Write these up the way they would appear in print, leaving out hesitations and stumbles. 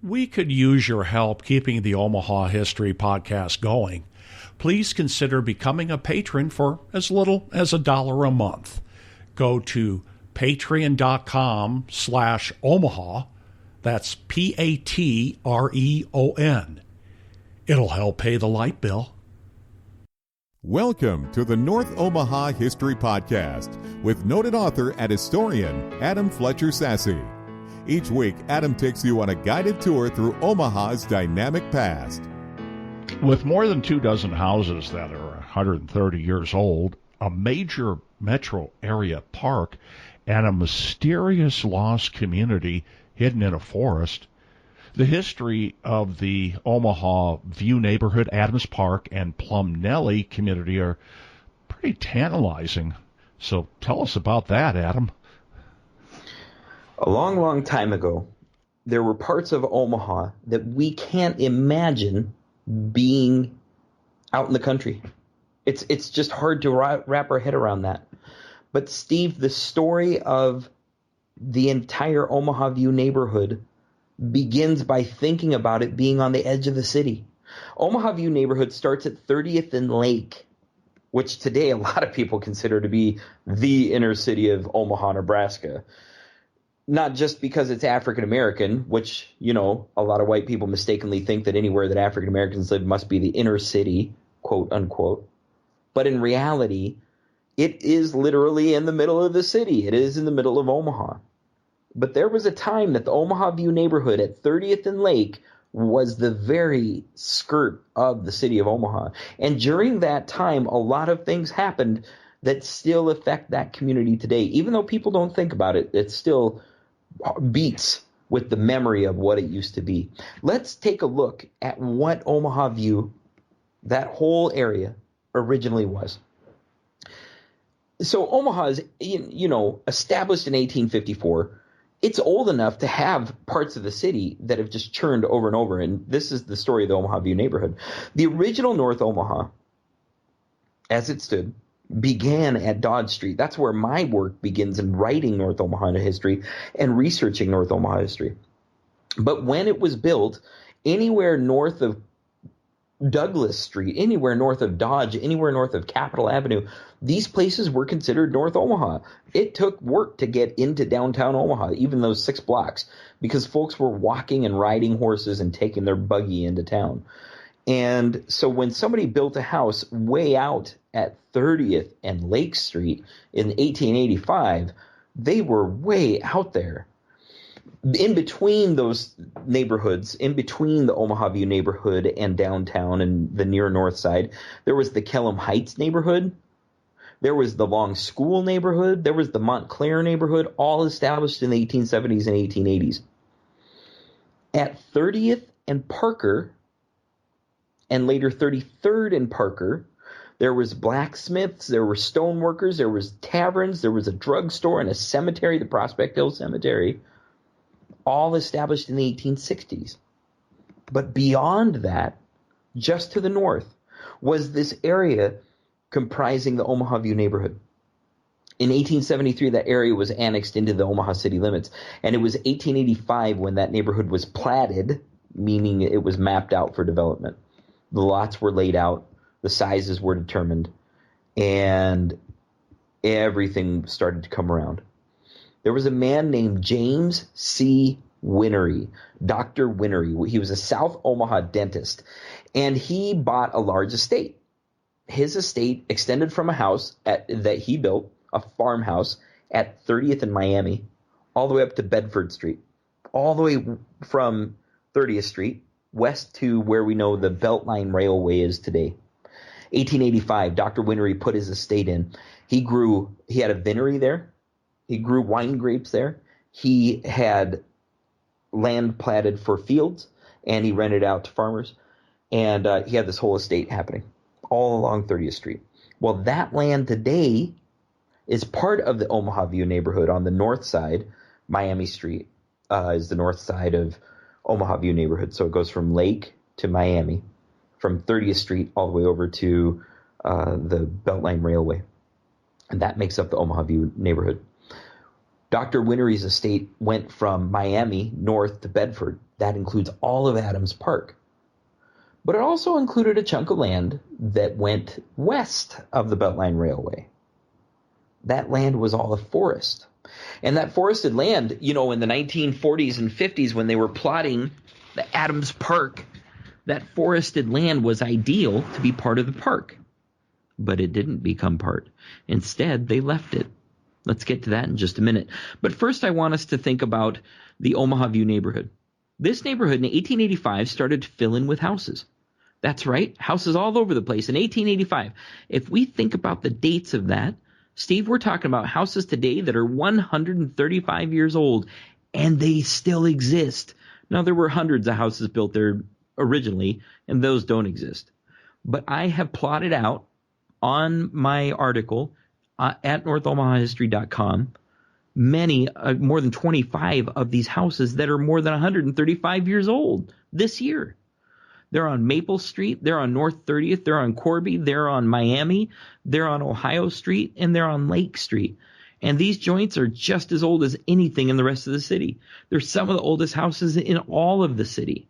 We could use your help keeping the Omaha History Podcast going. Please consider becoming a patron for as little as $1 a month. Go to patreon.com/Omaha. That's Patreon. It'll help pay the light bill. Welcome to the North Omaha History Podcast with noted author and historian Adam Fletcher Sasse. Each week, Adam takes you on a guided tour through Omaha's dynamic past. With more than 24 houses that are 130 years old, a major metro area park, and a mysterious lost community hidden in a forest, the history of the Omaha View neighborhood, Adams Park, and Plum Nelly community are pretty tantalizing. So tell us about that, Adam. A long, long time ago, there were parts of Omaha that we can't imagine being out in the country. It's just hard to wrap our head around that. But Steve, the story of the entire Omaha View neighborhood begins by thinking about it being on the edge of the city. Omaha View neighborhood starts at 30th and Lake, which today a lot of people consider to be the inner city of Omaha, Nebraska. Not just because it's African American, which, you know, a lot of white people mistakenly think that anywhere that African Americans live must be the inner city, quote unquote. But in reality, it is literally in the middle of the city. It is in the middle of Omaha. But there was a time that the Omaha View neighborhood at 30th and Lake was the very skirt of the city of Omaha. And during that time, a lot of things happened that still affect that community today. Even though people don't think about it, it still beats with the memory of what it used to be. Let's take a look at what Omaha View, that whole area, originally was. So Omaha is, you know, established in 1854. It's old enough to have parts of the city that have just churned over and over, and this is the story of the Omaha View neighborhood. The original North Omaha, as it stood, began at Dodge Street. That's where my work begins in writing North Omaha history and researching North Omaha history. But when it was built, anywhere north of Douglas Street, anywhere north of Dodge, anywhere north of Capitol Avenue, these places were considered North Omaha. It took work to get into downtown Omaha, even those 6 blocks, because folks were walking and riding horses and taking their buggy into town. And so when somebody built a house way out at 30th and Lake Street in 1885, they were way out there. In between those neighborhoods, in between the Omaha View neighborhood and downtown and the near north side, there was the Kellam Heights neighborhood. There was the Long School neighborhood. There was the Montclair neighborhood, all established in the 1870s and 1880s. At 30th and Parker, and later 33rd and Parker, there was blacksmiths, there were stoneworkers, there was taverns, there was a drugstore and a cemetery, the Prospect Hill Cemetery, all established in the 1860s. But beyond that, just to the north, was this area comprising the Omaha View neighborhood. In 1873, that area was annexed into the Omaha city limits, and it was 1885 when that neighborhood was platted, meaning it was mapped out for development. The lots were laid out, the sizes were determined, and everything started to come around. There was a man named James C. Winery, Dr. Winery. He was a South Omaha dentist, and he bought a large estate. His estate extended from a house that he built, a farmhouse, at 30th and Miami, all the way up to Bedford Street, all the way from 30th Street west to where we know the Beltline Railway is today. 1885, Dr. Winery put his estate in. He had a vinery there. He grew wine grapes there. He had land platted for fields, and he rented out to farmers. And he had this whole estate happening all along 30th Street. Well, that land today is part of the Omaha View neighborhood on the north side. Miami Street is the north side of Omaha View neighborhood. So it goes from Lake to Miami, from 30th Street all the way over to the Beltline Railway. And that makes up the Omaha View neighborhood. Dr. Winery's estate went from Miami north to Bedford. That includes all of Adams Park. But it also included a chunk of land that went west of the Beltline Railway. That land was all a forest. And that forested land, in the 1940s and 50s when they were plotting the Adams Park, that forested land was ideal to be part of the park. But it didn't become part. Instead, they left it. Let's get to that in just a minute. But first, I want us to think about the Omaha View neighborhood. This neighborhood in 1885 started to fill in with houses. That's right, houses all over the place in 1885. If we think about the dates of that, Steve, we're talking about houses today that are 135 years old, and they still exist. Now, there were hundreds of houses built there originally, and those don't exist. But I have plotted out on my article at NorthOmahaHistory.com, many, more than 25 of these houses that are more than 135 years old this year. They're on Maple Street, they're on North 30th, they're on Corby, they're on Miami, they're on Ohio Street, and they're on Lake Street. And these joints are just as old as anything in the rest of the city. They're some of the oldest houses in all of the city.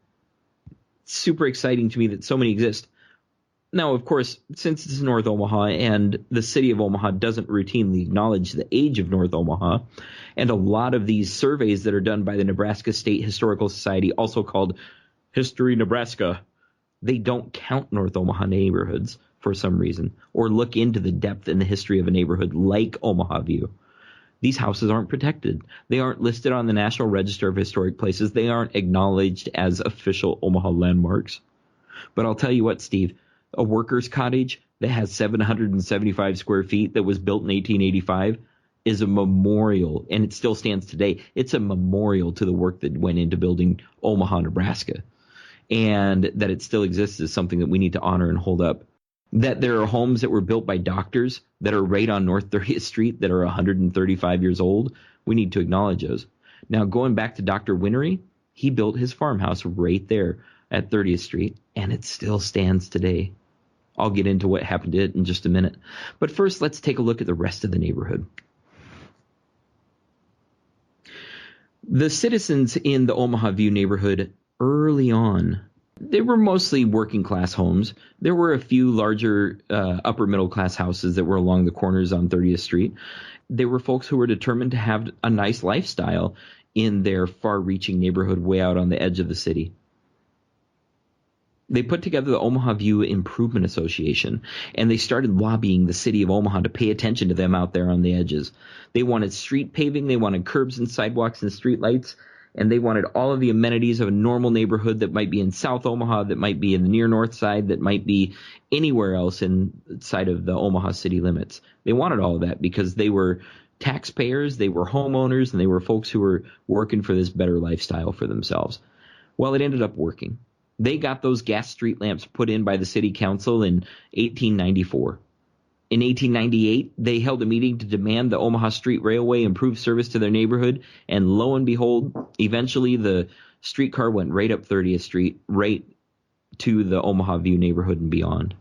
It's super exciting to me that so many exist. Now, of course, since it's North Omaha and the city of Omaha doesn't routinely acknowledge the age of North Omaha, and a lot of these surveys that are done by the Nebraska State Historical Society, also called History Nebraska, they don't count North Omaha neighborhoods for some reason or look into the depth and the history of a neighborhood like Omaha View. These houses aren't protected. They aren't listed on the National Register of Historic Places. They aren't acknowledged as official Omaha landmarks. But I'll tell you what, Steve, a worker's cottage that has 775 square feet that was built in 1885 is a memorial, and it still stands today. It's a memorial to the work that went into building Omaha, Nebraska. And that it still exists is something that we need to honor and hold up. That there are homes that were built by doctors that are right on North 30th Street that are 135 years old. We need to acknowledge those. Now, going back to Dr. Winery, he built his farmhouse right there at 30th Street, and it still stands today. I'll get into what happened to it in just a minute. But first, let's take a look at the rest of the neighborhood. The citizens in the Omaha View neighborhood early on, they were mostly working class homes. There were a few larger upper middle class houses that were along the corners on 30th Street. They were folks who were determined to have a nice lifestyle in their far-reaching neighborhood way out on the edge of the city. They put together the Omaha View Improvement Association, and they started lobbying the city of Omaha to pay attention to them out there on the edges. They wanted street paving, they wanted curbs and sidewalks and street lights, and they wanted all of the amenities of a normal neighborhood that might be in South Omaha, that might be in the near north side, that might be anywhere else inside of the Omaha city limits. They wanted all of that because they were taxpayers, they were homeowners, and they were folks who were working for this better lifestyle for themselves. Well, it ended up working. They got those gas street lamps put in by the city council in 1894. In 1898, they held a meeting to demand the Omaha Street Railway improve service to their neighborhood, and lo and behold, eventually the streetcar went right up 30th Street, right to the Omaha View neighborhood and beyond.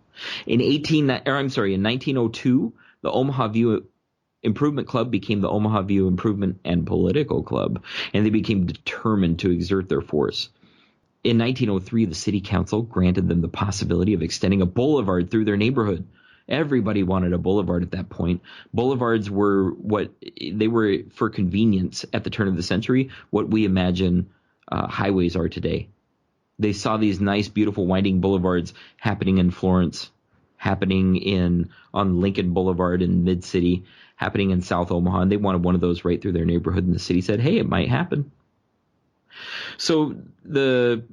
In 1902, the Omaha View Improvement Club became the Omaha View Improvement and Political Club, and they became determined to exert their force. In 1903, the city council granted them the possibility of extending a boulevard through their neighborhood. Everybody wanted a boulevard at that point. Boulevards were they were for convenience at the turn of the century, what we imagine highways are today. They saw these nice, beautiful, winding boulevards happening in Florence, happening on Lincoln Boulevard in Mid-City, happening in South Omaha, and they wanted one of those right through their neighborhood, and the city said, hey, it might happen. So the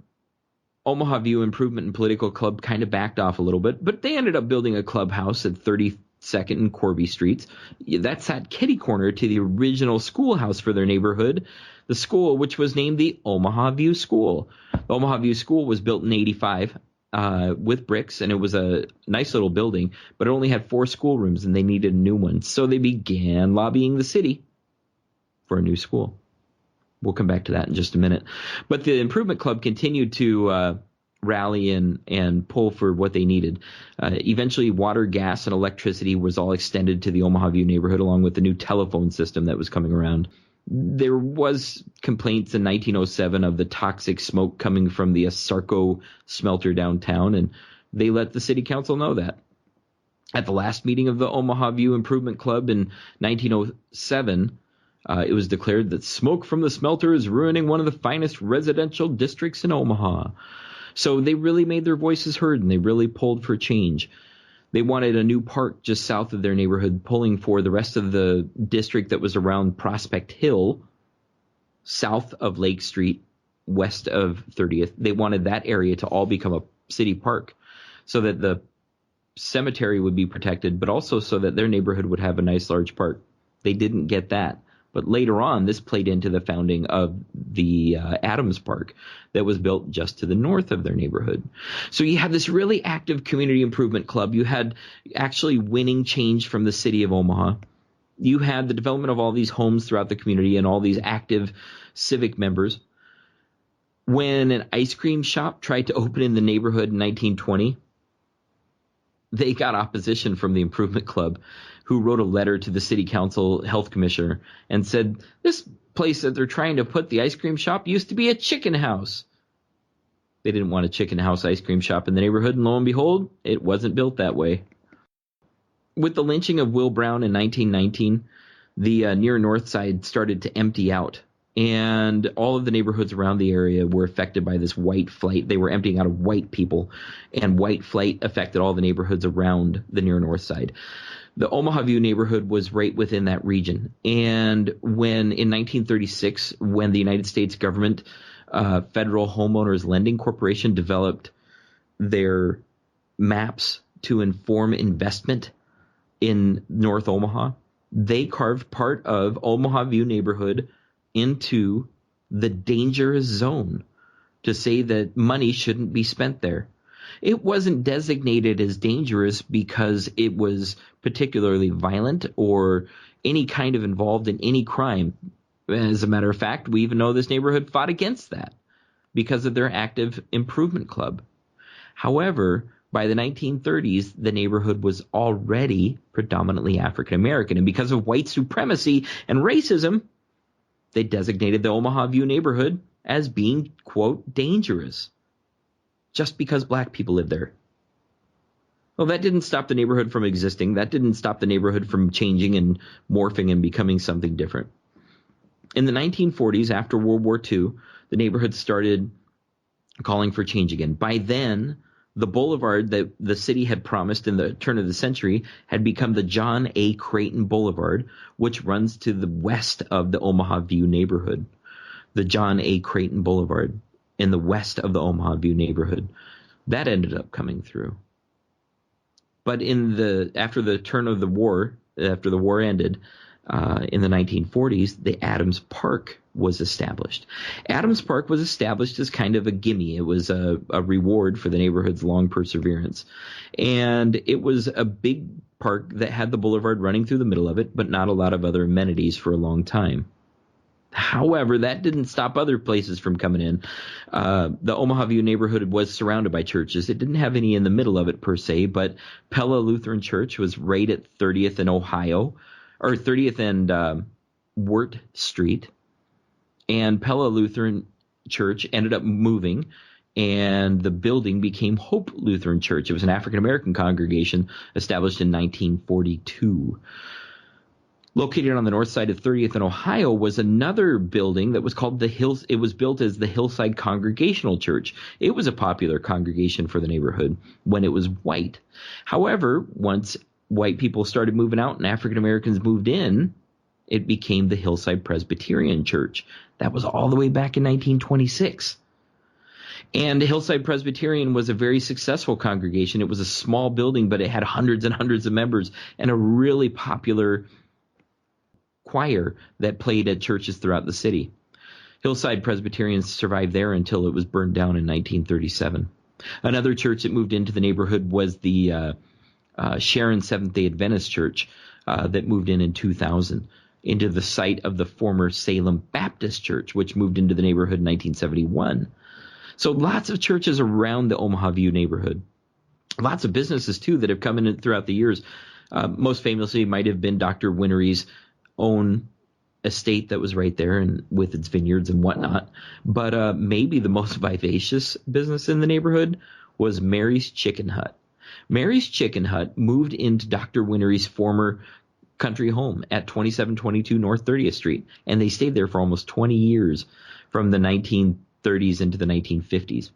Omaha View Improvement and Political Club kind of backed off a little bit, but they ended up building a clubhouse at 32nd and Corby Streets. That's that kitty corner to the original schoolhouse for their neighborhood, the school which was named the Omaha View School. The Omaha View School was built in 85 with bricks, and it was a nice little building, but it only had 4 schoolrooms, and they needed a new one. So they began lobbying the city for a new school. We'll come back to that in just a minute. But the Improvement Club continued to rally and pull for what they needed. Eventually, water, gas, and electricity was all extended to the Omaha View neighborhood, along with the new telephone system that was coming around. There was complaints in 1907 of the toxic smoke coming from the Asarco smelter downtown, and they let the city council know that. At the last meeting of the Omaha View Improvement Club in 1907, it was declared that smoke from the smelter is ruining one of the finest residential districts in Omaha. So they really made their voices heard, and they really pulled for change. They wanted a new park just south of their neighborhood, pulling for the rest of the district that was around Prospect Hill, south of Lake Street, west of 30th. They wanted that area to all become a city park so that the cemetery would be protected, but also so that their neighborhood would have a nice large park. They didn't get that. But later on, this played into the founding of the Adams Park that was built just to the north of their neighborhood. So you had this really active community improvement club. You had actually winning change from the city of Omaha. You had the development of all these homes throughout the community and all these active civic members. When an ice cream shop tried to open in the neighborhood in 1920, they got opposition from the improvement club, who wrote a letter to the city council health commissioner and said, this place that they're trying to put the ice cream shop used to be a chicken house. They didn't want a chicken house ice cream shop in the neighborhood, and lo and behold, it wasn't built that way. With the lynching of Will Brown in 1919, the near north side started to empty out, and all of the neighborhoods around the area were affected by this white flight. They were emptying out of white people, and white flight affected all the neighborhoods around the near north side. The Omaha View neighborhood was right within that region. And when in 1936, when the United States government, Federal Homeowners Lending Corporation, developed their maps to inform investment in North Omaha, they carved part of Omaha View neighborhood into the dangerous zone to say that money shouldn't be spent there. It wasn't designated as dangerous because it was particularly violent or any kind of involved in any crime. As a matter of fact, we even know this neighborhood fought against that because of their active improvement club. However, by the 1930s, the neighborhood was already predominantly African American, and because of white supremacy and racism, they designated the Omaha View neighborhood as being, quote, dangerous, just because black people live there. Well, that didn't stop the neighborhood from existing. That didn't stop the neighborhood from changing and morphing and becoming something different. In the 1940s, after World War II, the neighborhood started calling for change again. By then, the boulevard that the city had promised in the turn of the century had become the John A. Creighton Boulevard, which runs to the west of the Omaha View neighborhood. The John A. Creighton Boulevard in the west of the Omaha View neighborhood. That ended up coming through. But after the turn of the war, after the war ended, in the 1940s, the Adams Park was established. Adams Park was established as kind of a gimme. It was a reward for the neighborhood's long perseverance. And it was a big park that had the boulevard running through the middle of it, but not a lot of other amenities for a long time. However, that didn't stop other places from coming in. The Omaha View neighborhood was surrounded by churches. It didn't have any in the middle of it per se, but Pella Lutheran Church was right at 30th and Ohio, or 30th and Wirt Street. And Pella Lutheran Church ended up moving, and the building became Hope Lutheran Church. It was an African-American congregation established in 1942. Located on the north side of 30th and Ohio was another building that was called the Hills. It was built as the Hillside Congregational Church. It was a popular congregation for the neighborhood when it was white. However, once white people started moving out and African Americans moved in, it became the Hillside Presbyterian Church. That was all the way back in 1926. And Hillside Presbyterian was a very successful congregation. It was a small building, but it had hundreds and hundreds of members and a really popular choir that played at churches throughout the city. Hillside Presbyterians survived there until it was burned down in 1937. Another church that moved into the neighborhood was the Sharon Seventh-day Adventist Church that moved in 2000 into the site of the former Salem Baptist Church, which moved into the neighborhood in 1971. So lots of churches around the Omaha View neighborhood. Lots of businesses, too, that have come in throughout the years. Most famously might have been Dr. Winnery's own estate that was right there and with its vineyards and whatnot. But maybe the most vivacious business in the neighborhood was Mary's Chicken Hut. Mary's Chicken Hut moved into Dr. Winery's former country home at 2722 North 30th Street, and they stayed there for almost 20 years from the 1930s into the 1950s.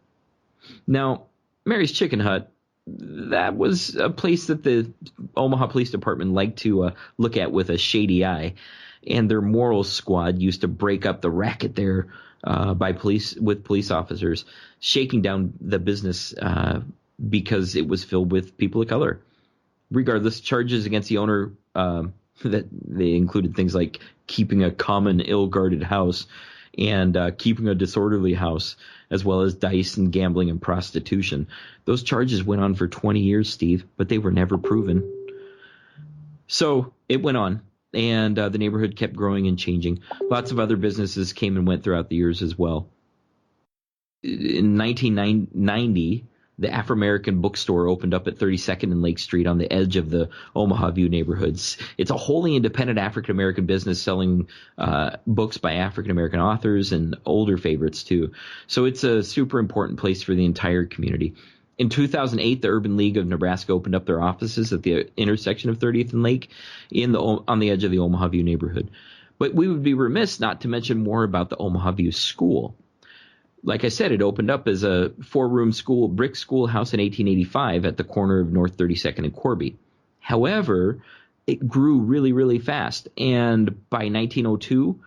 Now, Mary's Chicken Hut, that was a place that the Omaha Police Department liked to look at with a shady eye, and their morals squad used to break up the racket there with police officers, shaking down the business because it was filled with people of color. Regardless, charges against the owner that they included things like keeping a common ill-guarded house and keeping a disorderly house, as well as dice and gambling and prostitution. Those charges went on for 20 years, Steve, but they were never proven. So it went on, and the neighborhood kept growing and changing. Lots of other businesses came and went throughout the years as well. In 1990, the Afro-American bookstore opened up at 32nd and Lake Street on the edge of the Omaha View neighborhoods. It's a wholly independent African-American business selling books by African-American authors and older favorites too. So it's a super important place for the entire community. In 2008, the Urban League of Nebraska opened up their offices at the intersection of 30th and Lake on the edge of the Omaha View neighborhood. But we would be remiss not to mention more about the Omaha View School. Like I said, it opened up as a 4-room brick schoolhouse in 1885 at the corner of North 32nd and Corby. However, it grew really, really fast. And by 1902,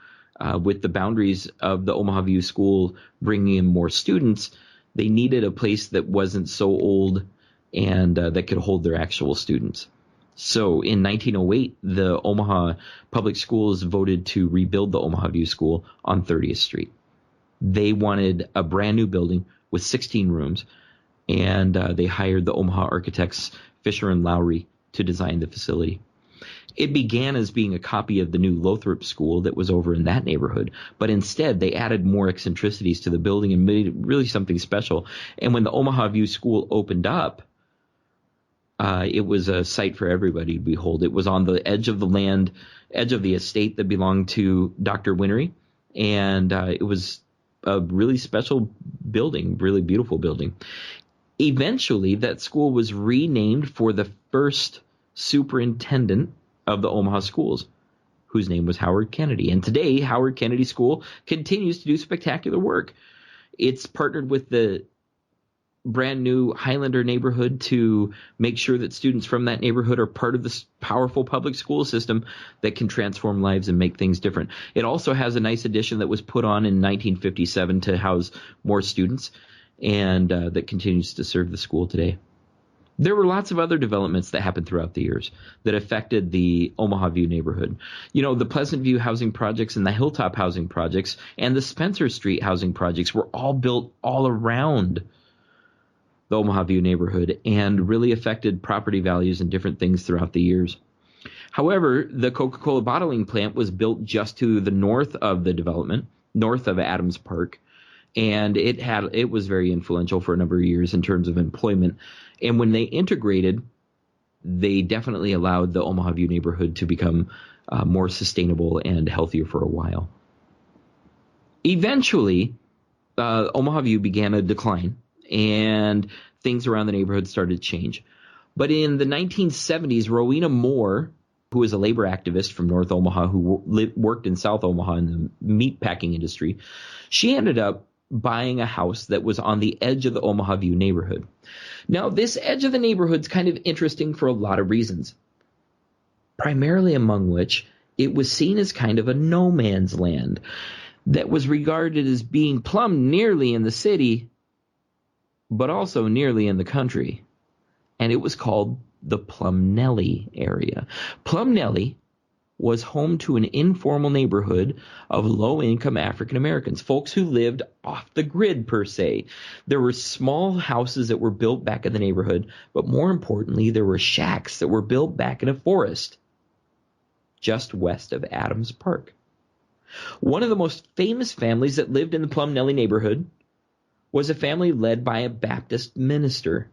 with the boundaries of the Omaha View School bringing in more students, they needed a place that wasn't so old and that could hold their actual students. So in 1908, the Omaha Public Schools voted to rebuild the Omaha View School on 30th Street. They wanted a brand new building with 16 rooms, and they hired the Omaha architects Fisher and Lowry to design the facility. It began as being a copy of the new Lothrop School that was over in that neighborhood, but instead they added more eccentricities to the building and made it really something special. And when the Omaha View School opened up, it was a sight for everybody to behold. It was on the edge of the estate that belonged to Dr. Winery, and it was a really special building, really beautiful building. Eventually, that school was renamed for the first superintendent of the Omaha schools, whose name was Howard Kennedy. And today, Howard Kennedy School continues to do spectacular work. It's partnered with the brand new Highlander neighborhood to make sure that students from that neighborhood are part of this powerful public school system that can transform lives and make things different. It also has a nice addition that was put on in 1957 to house more students, and that continues to serve the school today. There were lots of other developments that happened throughout the years that affected the Omaha View neighborhood. You know, the Pleasant View housing projects and the Hilltop housing projects and the Spencer Street housing projects were all built all around the Omaha View neighborhood and really affected property values and different things throughout the years. However, the Coca-Cola bottling plant was built just to the north of the development, north of Adams Park, and it was very influential for a number of years in terms of employment. And when they integrated, they definitely allowed the Omaha View neighborhood to become more sustainable and healthier for a while. Eventually, Omaha View began a decline, and things around the neighborhood started to change. But in the 1970s, Rowena Moore, who was a labor activist from North Omaha who worked in South Omaha in the meat packing industry, she ended up buying a house that was on the edge of the Omaha View neighborhood. Now, this edge of the neighborhood is kind of interesting for a lot of reasons, primarily among which it was seen as kind of a no man's land that was regarded as being plumb nearly in the city, but also nearly in the country. And it was called the Plum Nelly area. Plum Nelly was home to an informal neighborhood of low-income African Americans, folks who lived off the grid, per se. There were small houses that were built back in the neighborhood, but more importantly, there were shacks that were built back in a forest just west of Adams Park. One of the most famous families that lived in the Plum Nelly neighborhood was a family led by a Baptist minister.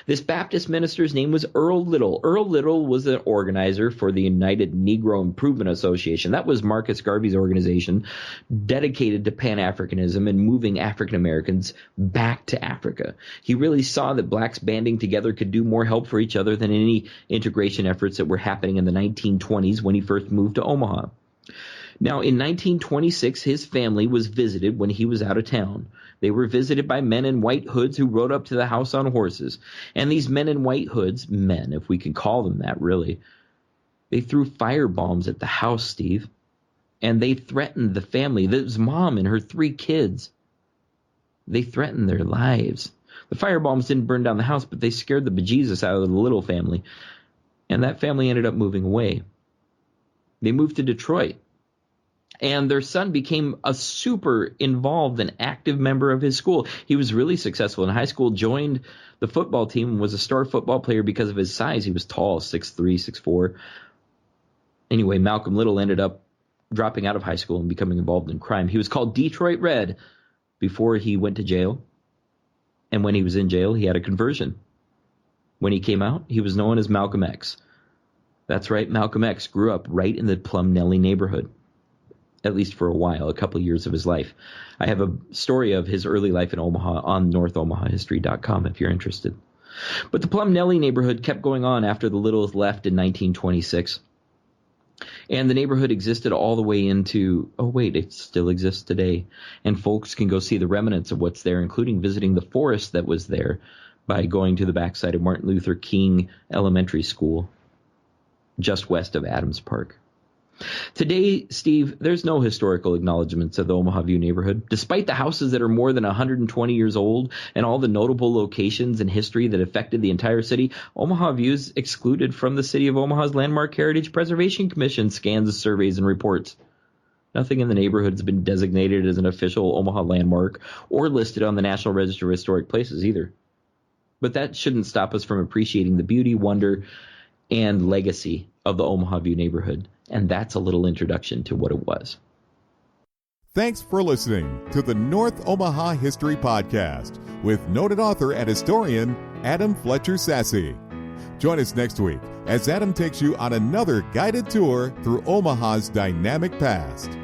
This Baptist minister's name was Earl Little. Earl Little was an organizer for the United Negro Improvement Association. That was Marcus Garvey's organization dedicated to Pan-Africanism and moving African Americans back to Africa. He really saw that blacks banding together could do more help for each other than any integration efforts that were happening in the 1920s when he first moved to Omaha. Now, in 1926, his family was visited when he was out of town. They were visited by men in white hoods who rode up to the house on horses. And these men in white hoods, men, if we can call them that, really, they threw fire bombs at the house, Steve. And they threatened the family, his mom and her 3 kids. They threatened their lives. The fire bombs didn't burn down the house, but they scared the bejesus out of the Little family. And that family ended up moving away. They moved to Detroit. And their son became a super involved and active member of his school. He was really successful in high school, joined the football team, and was a star football player because of his size. He was tall, 6'3", 6'4". Anyway, Malcolm Little ended up dropping out of high school and becoming involved in crime. He was called Detroit Red before he went to jail. And when he was in jail, he had a conversion. When he came out, he was known as Malcolm X. That's right, Malcolm X grew up right in the Plum Nelly neighborhood. At least for a while, a couple of years of his life. I have a story of his early life in Omaha on NorthOmahaHistory.com if you're interested. But the Plum Nelly neighborhood kept going on after the Littles left in 1926. And the neighborhood existed all the way into, it still exists today. And folks can go see the remnants of what's there, including visiting the forest that was there by going to the backside of Martin Luther King Elementary School, just west of Adams Park. Today, Steve, there's no historical acknowledgments of the Omaha View neighborhood. Despite the houses that are more than 120 years old and all the notable locations and history that affected the entire city, Omaha View is excluded from the City of Omaha's Landmark Heritage Preservation Commission scans, surveys, and reports. Nothing in the neighborhood has been designated as an official Omaha landmark or listed on the National Register of Historic Places either. But that shouldn't stop us from appreciating the beauty, wonder, and legacy of the Omaha View neighborhood. And that's a little introduction to what it was. Thanks for listening to the North Omaha History Podcast with noted author and historian Adam Fletcher Sasse. Join us next week as Adam takes you on another guided tour through Omaha's dynamic past.